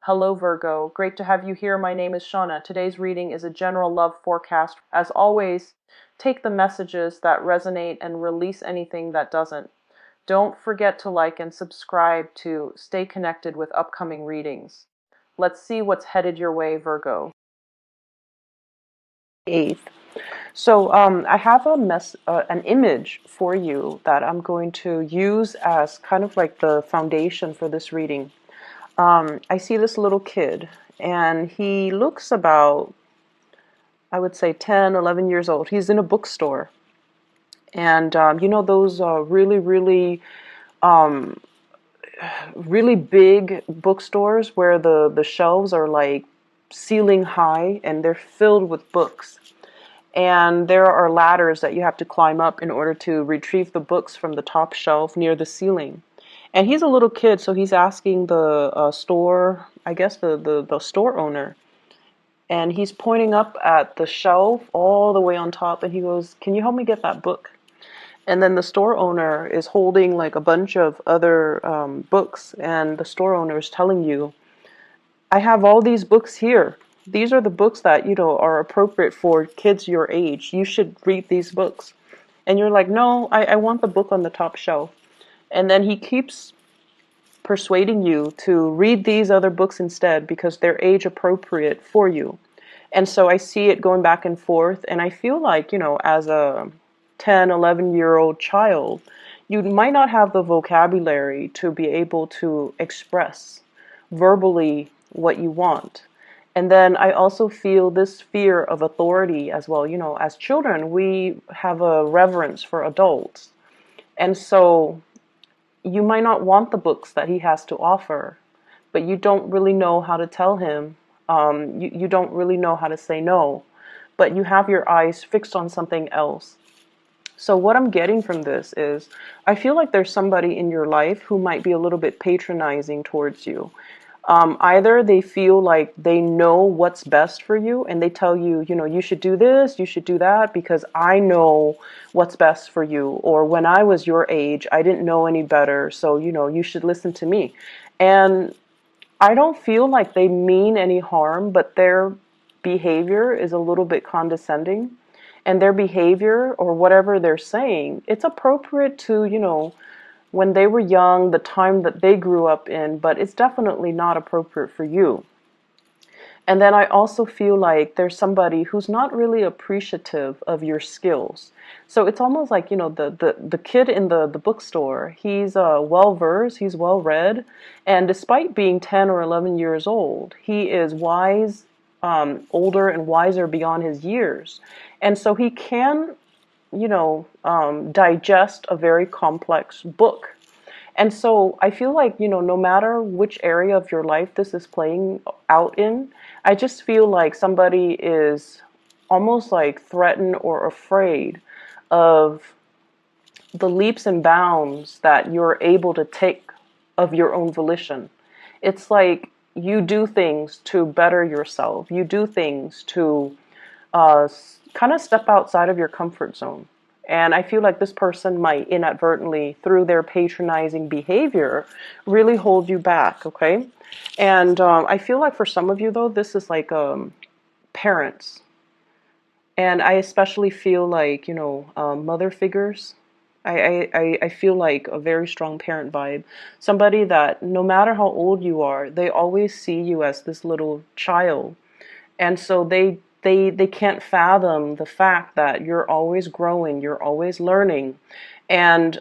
Hello Virgo, great to have you here. My name is Shauna. Today's reading is a general love forecast. As always, take the messages that resonate and release anything that doesn't. Don't forget to like and subscribe to stay connected with upcoming readings. Let's see what's headed your way, Virgo. 8th. So I have an image for you that I'm going to use as kind of like the foundation for this reading. I see this little kid, and he looks about, I would say, 10, 11 years old. He's in a bookstore. And you know those um, really big bookstores where the shelves are like ceiling high and they're filled with books. And there are ladders that you have to climb up in order to retrieve the books from the top shelf near the ceiling. And he's a little kid, so he's asking the store, I guess the store owner, and he's pointing up at the shelf all the way on top, and he goes, "Can you help me get that book?" And then the store owner is holding like a bunch of other books, and the store owner is telling you, "I have all these books here. These are the books that, are appropriate for kids your age. You should read these books." And you're like, "No, I want the book on the top shelf." And then he keeps persuading you to read these other books instead because they're age appropriate for you. And so I see it going back and forth, and I feel like, as a 10, 11-year-old child, you might not have the vocabulary to be able to express verbally what you want. And then I also feel this fear of authority as well. As children, we have a reverence for adults. And so you might not want the books that he has to offer, but you don't really know how to tell him. You don't really know how to say no, but you have your eyes fixed on something else. So what I'm getting from this is I feel like there's somebody in your life who might be a little bit patronizing towards you. Either they feel like they know what's best for you and they tell you, you should do this, you should do that because I know what's best for you. Or when I was your age, I didn't know any better, so, you should listen to me. And I don't feel like they mean any harm, but their behavior is a little bit condescending. And their behavior or whatever they're saying, it's appropriate to, when they were young, the time that they grew up in, but it's definitely not appropriate for you. And then I also feel like there's somebody who's not really appreciative of your skills. So it's almost like, the kid in the bookstore, he's well-versed, he's well-read, and despite being 10 or 11 years old, he is wise, older and wiser beyond his years. And so he can digest a very complex book. And so I feel like, no matter which area of your life this is playing out in, I just feel like somebody is almost like threatened or afraid of the leaps and bounds that you're able to take of your own volition. It's like you do things to better yourself. You do things to kind of step outside of your comfort zone. And I feel like this person might inadvertently, through their patronizing behavior, really hold you back, okay? And I feel like for some of you, though, this is like parents. And I especially feel like, mother figures. I feel like a very strong parent vibe. Somebody that no matter how old you are, they always see you as this little child. And so they can't fathom the fact that you're always growing, you're always learning. And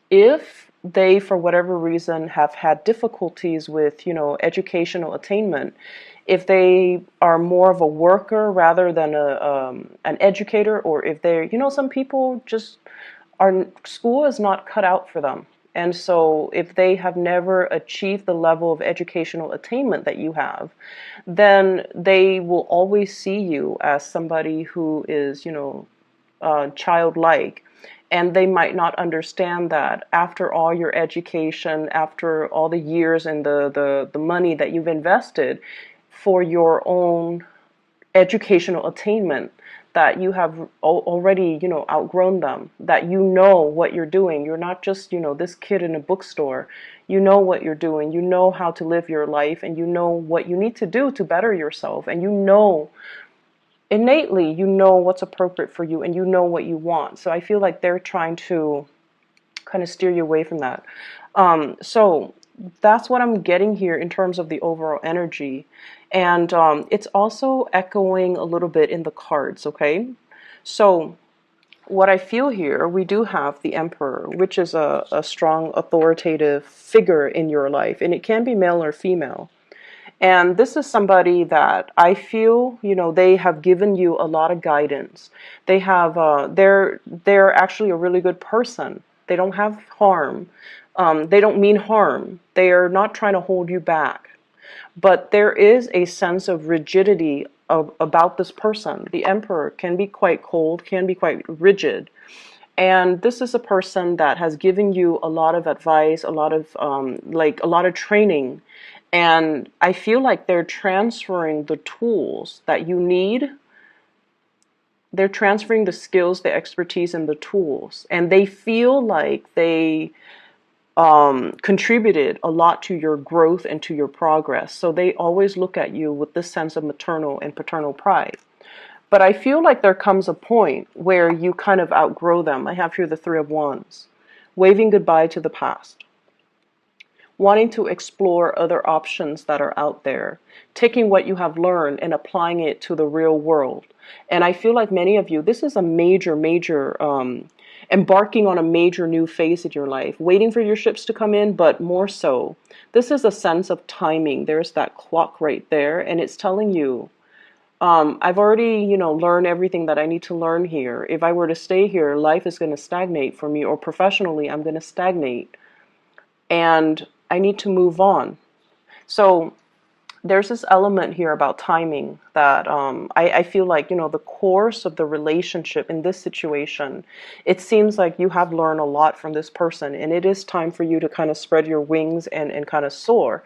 if they, for whatever reason, have had difficulties with, educational attainment, if they are more of a worker rather than an educator, or if they're, some people just are, school is not cut out for them. And so if they have never achieved the level of educational attainment that you have, then they will always see you as somebody who is, childlike. And they might not understand that after all your education, after all the years and the money that you've invested for your own educational attainment, that you have already, outgrown them, that you know what you're doing. You're not just, this kid in a bookstore. You know what you're doing. You know how to live your life, and you know what you need to do to better yourself. And you know, innately, you know what's appropriate for you, and you know what you want. So I feel like they're trying to kind of steer you away from that. So that's what I'm getting here in terms of the overall energy. And it's also echoing a little bit in the cards, okay? So what I feel here, we do have the Emperor, which is a strong authoritative figure in your life, and it can be male or female. And this is somebody that I feel, they have given you a lot of guidance. They have, they're actually a really good person. They don't have harm. They don't mean harm. They are not trying to hold you back. But there is a sense of rigidity about this person. The Emperor can be quite cold, can be quite rigid. And this is a person that has given you a lot of advice, a lot of a lot of training. And I feel like they're transferring the tools that you need. They're transferring the skills, the expertise, and the tools. And they feel like they contributed a lot to your growth and to your progress. So they always look at you with this sense of maternal and paternal pride. But I feel like there comes a point where you kind of outgrow them. I have here the Three of Wands, waving goodbye to the past, wanting to explore other options that are out there, taking what you have learned and applying it to the real world. And I feel like many of you, this is a major, embarking on a major new phase in your life, waiting for your ships to come in, but more so, this is a sense of timing. There's that clock right there, and it's telling you, I've already, learned everything that I need to learn here. If I were to stay here, life is going to stagnate for me, or professionally, I'm going to stagnate. And I need to move on. So there's this element here about timing that I feel like, the course of the relationship in this situation, it seems like you have learned a lot from this person, and it is time for you to kind of spread your wings and kind of soar.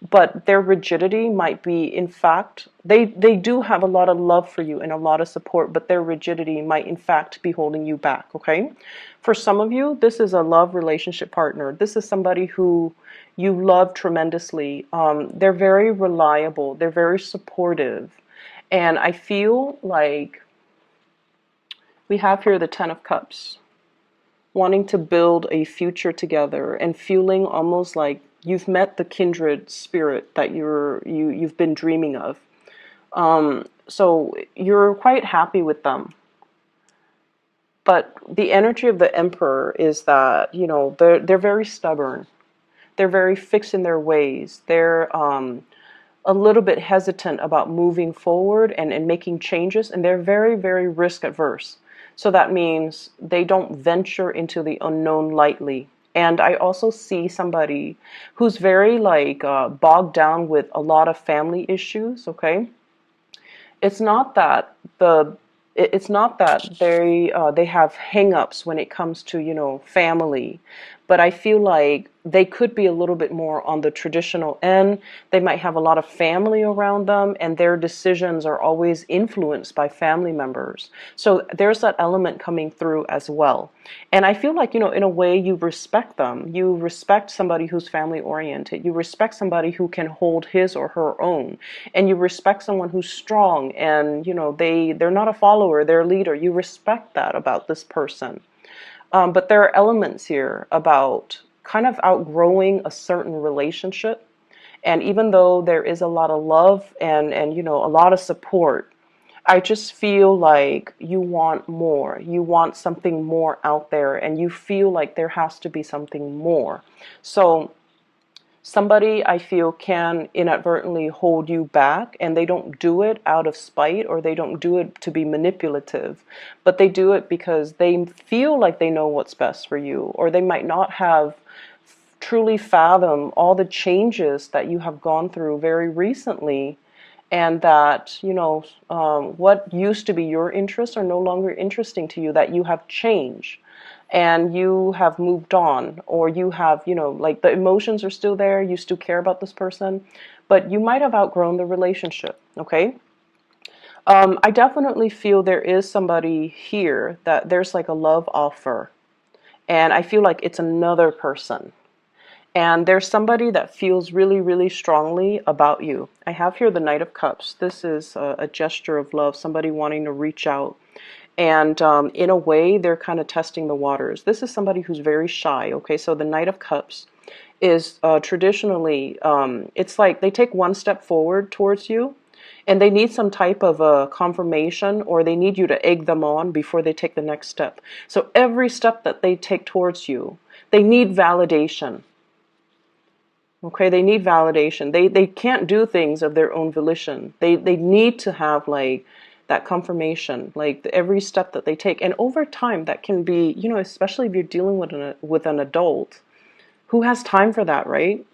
But their rigidity might be, in fact, they do have a lot of love for you and a lot of support, but their rigidity might, in fact, be holding you back, okay? For some of you, this is a love relationship partner. This is somebody who you love tremendously. They're very reliable. They're very supportive. And I feel like we have here the Ten of Cups, wanting to build a future together and feeling almost like you've met the kindred spirit that you've been dreaming of. So you're quite happy with them. But the energy of the Emperor is that, they're very stubborn. They're very fixed in their ways. They're a little bit hesitant about moving forward and making changes, and they're very, very risk adverse. So that means they don't venture into the unknown lightly. And I also see somebody who's very bogged down with a lot of family issues, okay? It's not that they have hang-ups when it comes to, family, but I feel like they could be a little bit more on the traditional end. They might have a lot of family around them, and their decisions are always influenced by family members. So there's that element coming through as well. And I feel like, in a way, you respect them. You respect somebody who's family oriented. You respect somebody who can hold his or her own. And you respect someone who's strong and, they're not a follower, they're a leader. You respect that about this person. But there are elements here about kind of outgrowing a certain relationship. And even though there is a lot of love and a lot of support, I just feel like you want more. You want something more out there, and you feel like there has to be something more. So somebody, I feel, can inadvertently hold you back, and they don't do it out of spite, or they don't do it to be manipulative, but they do it because they feel like they know what's best for you, or they might not have truly fathomed all the changes that you have gone through very recently, and that, what used to be your interests are no longer interesting to you, that you have changed. And you have moved on, or you have, the emotions are still there, you still care about this person, but you might have outgrown the relationship, okay? I definitely feel there is somebody here that there's like a love offer, and I feel like it's another person. And there's somebody that feels really, really strongly about you. I have here the Knight of Cups. This is a gesture of love, somebody wanting to reach out. And in a way, they're kind of testing the waters. This is somebody who's very shy, okay? So the Knight of Cups is traditionally, it's like they take one step forward towards you, and they need some type of a confirmation, or they need you to egg them on before they take the next step. So every step that they take towards you, they need validation. Okay, they need validation. They can't do things of their own volition. They need to have like that confirmation, like every step that they take. And over time, that can be, especially if you're dealing with an adult who has time for that, right?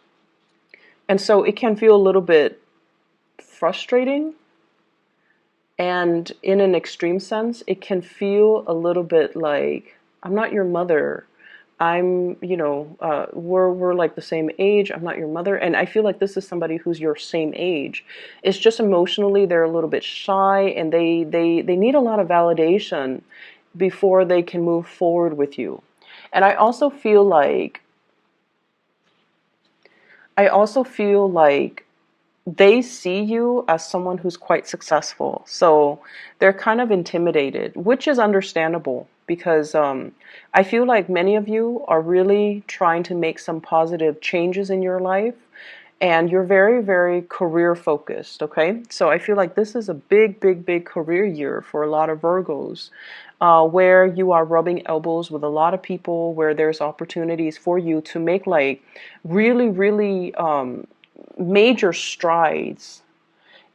And so it can feel a little bit frustrating, and in an extreme sense, it can feel a little bit like, I'm not your mother. We're like the same age. I'm not your mother. And I feel like this is somebody who's your same age. It's just emotionally they're a little bit shy, and they need a lot of validation before they can move forward with you. And I also feel like they see you as someone who's quite successful. So they're kind of intimidated, which is understandable because I feel like many of you are really trying to make some positive changes in your life, and you're very, very career focused, okay? So I feel like this is a big, big, big career year for a lot of Virgos, where you are rubbing elbows with a lot of people, where there's opportunities for you to make like really, really major strides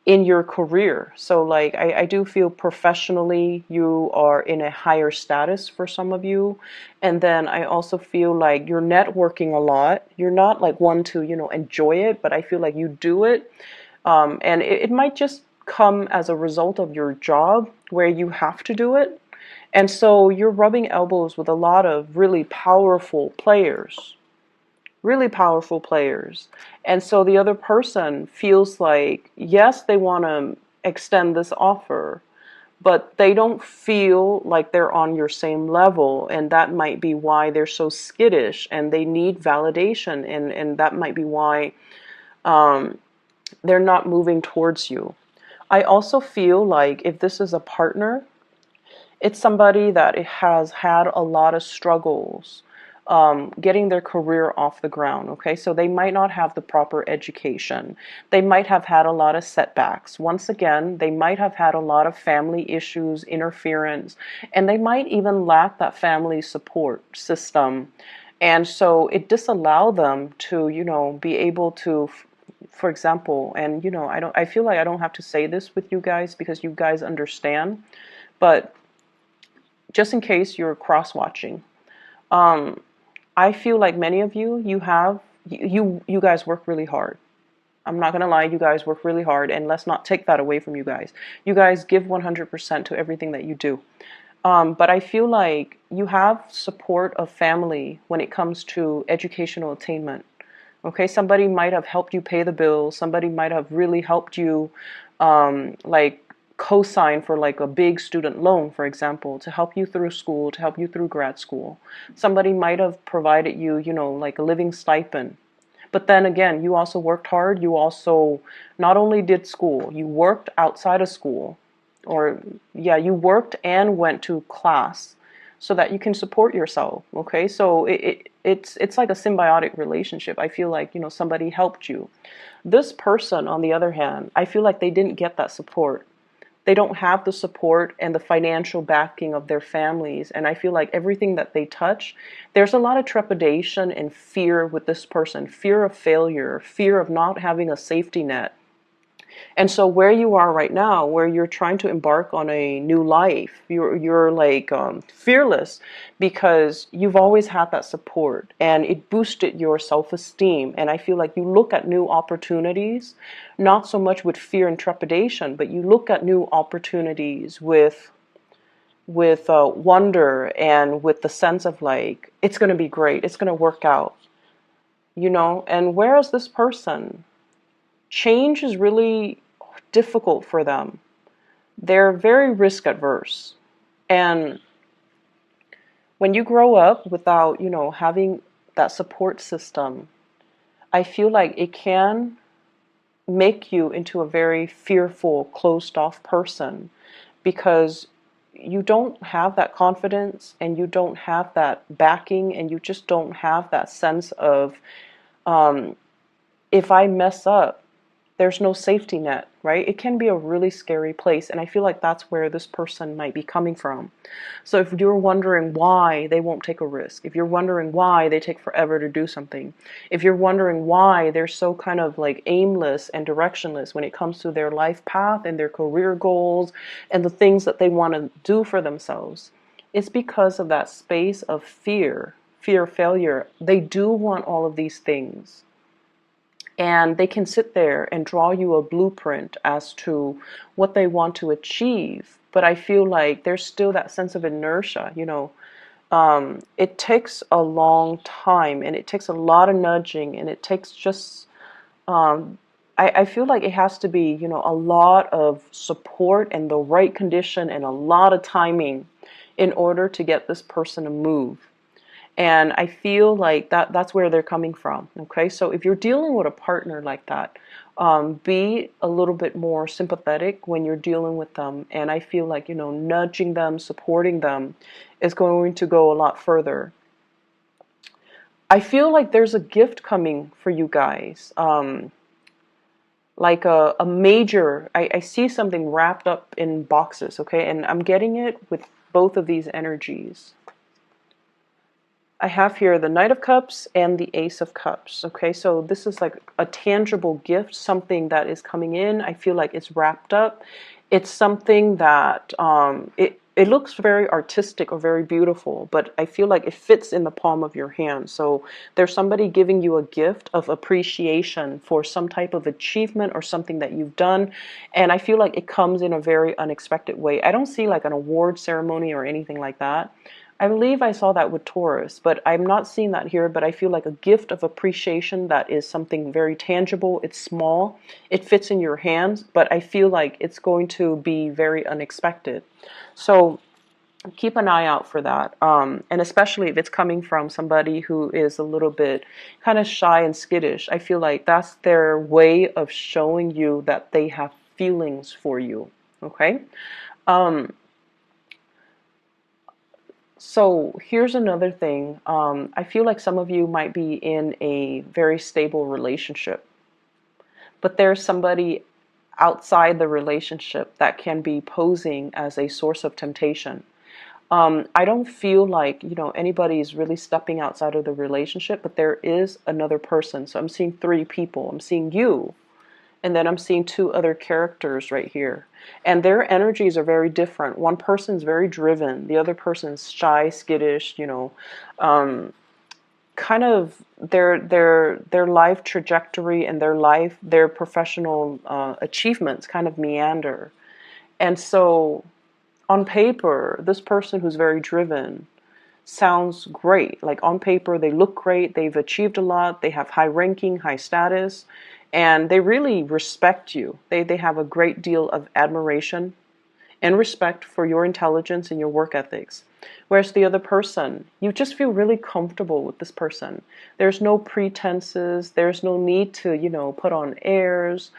in your career. So like I do feel professionally you are in a higher status for some of you. And then I also feel like you're networking a lot. You're not like one to, enjoy it, but I feel like you do it. And it might just come as a result of your job where you have to do it. And so you're rubbing elbows with a lot of really powerful players, really powerful players. And so the other person feels like, yes, they want to extend this offer, but they don't feel like they're on your same level. And that might be why they're so skittish and they need validation. And that might be why they're not moving towards you. I also feel like if this is a partner, it's somebody that has had a lot of struggles getting their career off the ground. Okay, so they might not have the proper education. They might have had a lot of setbacks. Once again, they might have had a lot of family issues, interference, and they might even lack that family support system. And so it disallowed them to, be able to, for example, and I feel like I don't have to say this with you guys because you guys understand, but just in case you're cross-watching, I feel like many of you, you guys work really hard. I'm not gonna lie, you guys work really hard, and let's not take that away from you guys. You guys give 100% to everything that you do. But I feel like you have support of family when it comes to educational attainment. Okay, somebody might have helped you pay the bills. Somebody might have really helped you, like co-sign for like a big student loan, for example, to help you through school, to help you through grad school. Somebody might have provided you, like a living stipend. But then again, you also worked hard. You also not only did school, you worked outside of school, or yeah, you worked and went to class so that you can support yourself. Okay, so it's like a symbiotic relationship. I feel like somebody helped you. This person, on the other hand, I feel like they didn't get that support. They don't have the support and the financial backing of their families. And I feel like everything that they touch, there's a lot of trepidation and fear with this person, fear of failure, fear of not having a safety net. And so where you are right now, where you're trying to embark on a new life, you're like fearless because you've always had that support and it boosted your self-esteem. And I feel like you look at new opportunities, not so much with fear and trepidation, but you look at new opportunities with wonder and with the sense of like, it's going to be great, it's going to work out, And whereas this person, change is really difficult for them. they're very risk adverse. And when you grow up without, having that support system, I feel like it can make you into a very fearful, closed off person because you don't have that confidence and you don't have that backing and you just don't have that sense of, um, if I mess up, there's no safety net, right? It can be a really scary place. And I feel like that's where this person might be coming from. So if you're wondering why they won't take a risk, if you're wondering why they take forever to do something, if you're wondering why they're so kind of like aimless and directionless when it comes to their life path and their career goals and the things that they want to do for themselves, it's because of that space of fear of failure. They do want all of these things. And they can sit there and draw you a blueprint as to what they want to achieve. But I feel like there's still that sense of inertia, it takes a long time and it takes a lot of nudging and it takes just, I feel like it has to be, a lot of support and the right condition and a lot of timing in order to get this person to move. And I feel like that's where they're coming from. Okay, so if you're dealing with a partner like that, be a little bit more sympathetic when you're dealing with them. And I feel like, nudging them, supporting them is going to go a lot further. I feel like there's a gift coming for you guys. Like a major, I see something wrapped up in boxes, okay? And I'm getting it with both of these energies. I have here the Knight of Cups and the Ace of Cups. Okay, so this is like a tangible gift, something that is coming in. I feel like it's wrapped up. It's something that it looks very artistic or very beautiful, but I feel like it fits in the palm of your hand. So there's somebody giving you a gift of appreciation for some type of achievement or something that you've done. And I feel like it comes in a very unexpected way. I don't see like an award ceremony or anything like that. I believe I saw that with Taurus, but I'm not seeing that here. But I feel like a gift of appreciation that is something very tangible. It's small. It fits in your hands, but I feel like it's going to be very unexpected. So keep an eye out for that. And especially if it's coming from somebody who is a little bit kind of shy and skittish. I feel like that's their way of showing you that they have feelings for you. Okay? So here's another thing. I feel like some of you might be in a very stable relationship, but there's somebody outside the relationship that can be posing as a source of temptation. I don't feel like, anybody is really stepping outside of the relationship, but there is another person. So I'm seeing three people. I'm seeing you, and then I'm seeing two other characters right here. And their energies are very different. One person's very driven. The other person's shy, skittish, kind of their life trajectory and their professional achievements kind of meander. And so on paper, this person who's very driven sounds great. Like on paper, they look great. They've achieved a lot. They have high ranking, high status, and they really respect you. They have a great deal of admiration and respect for your intelligence and your work ethics. Whereas the other person, you just feel really comfortable with this person. There's no pretenses. There's no need to, put on airs.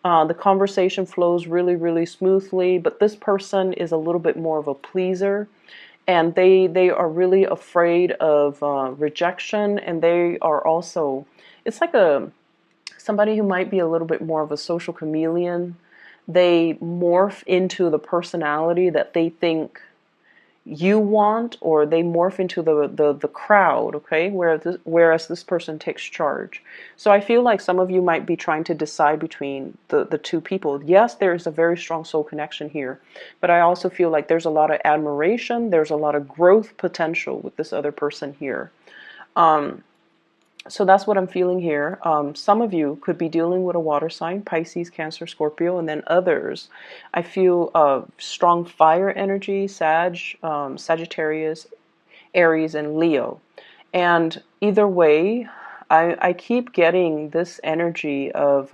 The conversation flows really, really smoothly, but this person is a little bit more of a pleaser, and they are really afraid of rejection, and they are also, it's like somebody who might be a little bit more of a social chameleon. They morph into the personality that they think you want, or they morph into the crowd, okay, whereas this person takes charge. So I feel like some of you might be trying to decide between the two people. Yes, there is a very strong soul connection here, but I also feel like there's a lot of admiration, there's a lot of growth potential with this other person here. So that's what I'm feeling here. Some of you could be dealing with a water sign, Pisces, Cancer, Scorpio, and then others, I feel strong fire energy, Sagittarius, Aries, and Leo. And either way, I keep getting this energy of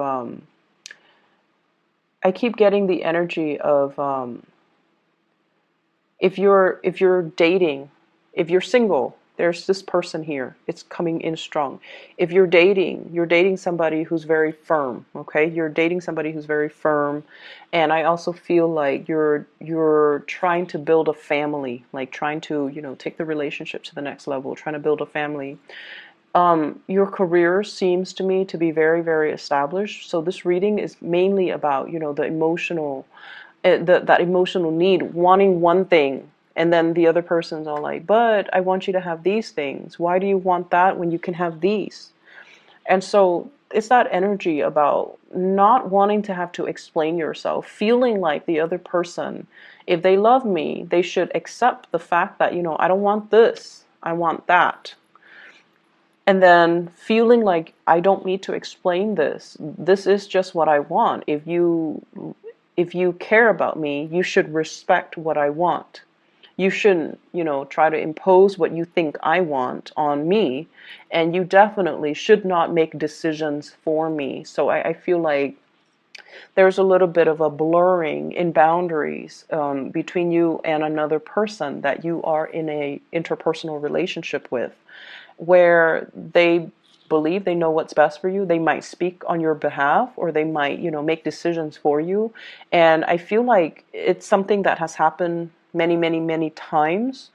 I keep getting the energy of if you're dating, if you're single, there's this person here. It's coming in strong. If you're dating somebody who's very firm, okay? You're dating somebody who's very firm, and I also feel like you're trying to build a family, like trying to, take the relationship to the next level, trying to build a family. Your career seems to me to be very, very established. So this reading is mainly about, the emotional, that emotional need, wanting one thing, and then the other person's all like, "But I want you to have these things. Why do you want that when you can have these?" And so it's that energy about not wanting to have to explain yourself, feeling like the other person, if they love me, they should accept the fact that, I don't want this, I want that. And then feeling like I don't need to explain this. This is just what I want. If you care about me, you should respect what I want. You shouldn't, try to impose what you think I want on me. And you definitely should not make decisions for me. So I feel like there's a little bit of a blurring in boundaries between you and another person that you are in a interpersonal relationship with, where they believe they know what's best for you. They might speak on your behalf, or they might, make decisions for you. And I feel like it's something that has happened many, many, many times.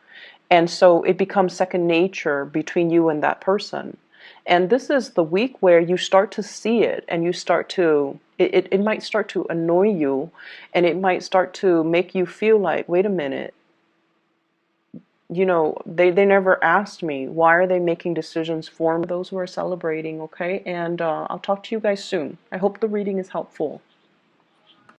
And so it becomes second nature between you and that person. And this is the week where you start to see it, and you start to, it might start to annoy you, and it might start to make you feel like, wait a minute, they never asked me. Why are they making decisions for those who are celebrating? Okay. And I'll talk to you guys soon. I hope the reading is helpful.